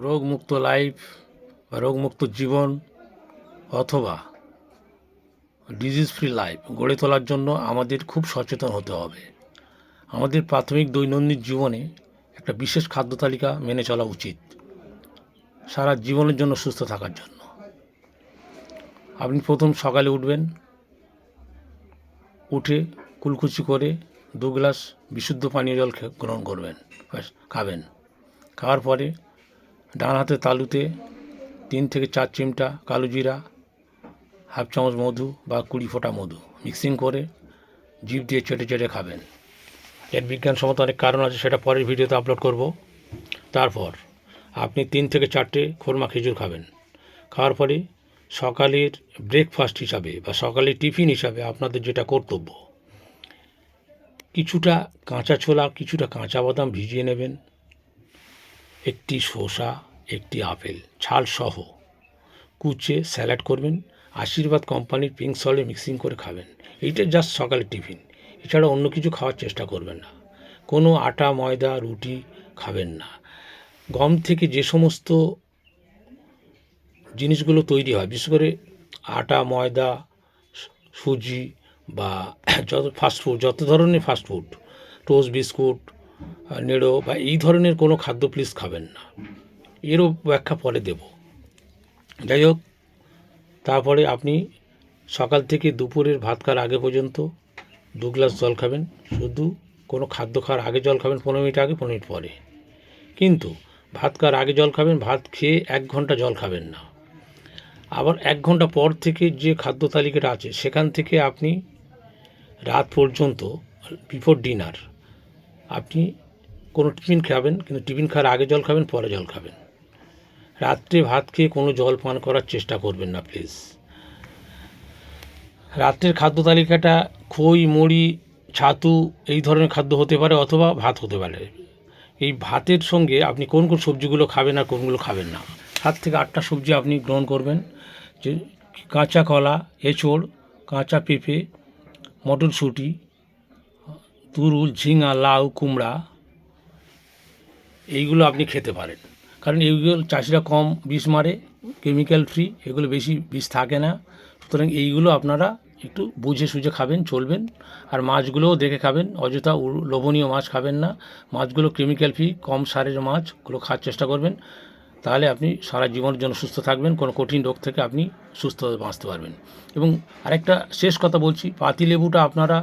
রোগমুক্ত লাইফ বা রোগমুক্ত জীবন অথবা ডিজিজ ফ্রি লাইফ গড়ে তোলার জন্য আমাদের খুব সচেতন হতে হবে। আমাদের প্রাথমিক দৈনন্দিন জীবনে একটা বিশেষ খাদ্য তালিকা মেনে চলা উচিত সারা জীবনের জন্য সুস্থ থাকার জন্য। আপনি প্রথম সকালে উঠবেন, উঠে কুলকুচি করে 2 গ্লাস বিশুদ্ধ পানীয় জল গ্রহণ করবেন, খাবেন। খাওয়ার পরে ডান হাতের তালুতে 3 থেকে 4 চিমটা কালো জিরা, হাফ চামচ মধু বা 20 ফোঁটা মধু মিক্সিং করে জিভ দিয়ে চেটে চেটে খাবেন। এর বিজ্ঞানসম্মত অনেক কারণ আছে, সেটা পরের ভিডিওতে আপলোড করব। তারপর আপনি 3 থেকে 4টে খোরমা খেজুর খাবেন। খাওয়ার পরে সকালের ব্রেকফাস্ট হিসাবে বা সকালের টিফিন হিসাবে আপনাদের যেটা কর্তব্য, কিছুটা কাঁচা ছোলা, কিছুটা কাঁচা বাদাম ভিজিয়ে নেবেন, একটি শসা, একটি আপেল ছাল সহ কুচে স্যালাড করবেন, আশীর্বাদ কোম্পানির পিঙ্ক সল্টে মিক্সিং করে খাবেন। এইটা জাস্ট সকালের টিফিন। এছাড়া অন্য কিছু খাওয়ার চেষ্টা করবেন না। কোনো আটা, ময়দা, রুটি খাবেন না। গম থেকে যে সমস্ত জিনিসগুলো তৈরি হয়, বিশেষ করে আটা, ময়দা, সুজি বা যত ধরনের ফাস্টফুড, টোস্ট, বিস্কুট, নেড়ো বা এই ধরনের কোনো খাদ্য প্লিজ খাবেন না। এরও ব্যাখ্যা পরে দেব। যাই হোক, তারপরে আপনি সকাল থেকে দুপুরের ভাত খাওয়ার আগে পর্যন্ত 2 গ্লাস জল খাবেন। শুধু কোনো খাদ্য খাওয়ার আগে জল খাবেন 15 মিনিট আগে, 15 মিনিট পরে। কিন্তু ভাত খাওয়ার আগে জল খাবেন, ভাত খেয়ে 1 ঘন্টা জল খাবেন না। আবার 1 ঘন্টা পর থেকে যে খাদ্য তালিকাটা আছে সেখান থেকে আপনি রাত পর্যন্ত বিফোর ডিনার আপনি কোনো টিফিন খাবেন, কিন্তু টিফিন খাওয়ার আগে জল খাবেন, পরে জল খাবেন। রাত্রে ভাত খেয়ে কোনো জল পান করার চেষ্টা করবেন না প্লিজ। রাত্রের খাদ্য তালিকাটা খই, মুড়ি, ছাতু এই ধরনের খাদ্য হতে পারে অথবা ভাত হতে পারে। এই ভাতের সঙ্গে আপনি কোন কোন সবজিগুলো খাবেন আর কোনগুলো খাবেন না, 7 থেকে 8টা সবজি আপনি গ্রহণ করবেন। যে কাঁচা কলা, এঁচোড়, কাঁচা পেঁপে, মটরশুঁটি, তরমুজ, ঝিঙা, লাউ, কুমড়া, এইগুলো আপনি খেতে পারেন। কারণ এইগুলো চাষিরা কম বিষ মারে, কেমিক্যাল ফ্রি, এগুলো বেশি বিষ থাকে না। সুতরাং এইগুলো আপনারা একটু বুঝে সুঝে খাবেন, চলবেন। আর মাছগুলোও দেখে খাবেন, অযথা লোভনীয় মাছ খাবেন না। মাছগুলো কেমিক্যাল ফ্রি, কম সারের মাছগুলো খাওয়ার চেষ্টা করবেন। তাহলে আপনি সারা জীবনের জন্য সুস্থ থাকবেন, কোনো কঠিন রোগ থেকে আপনি সুস্থভাবে বাঁচতে পারবেন। এবং আরেকটা শেষ কথা বলছি, পাতিলেবুটা আপনারা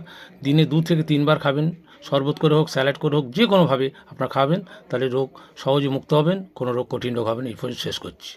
দিনে 2 থেকে 3 বার খাবেন। শরবত করে হোক, স্যালাড করে হোক, যে কোনোভাবে আপনারা খাবেন, তাহলে রোগ সহজে মুক্ত হবেন, কোনো রোগ কঠিন রোগ হবে না। এই পর্যন্ত শেষ করছি।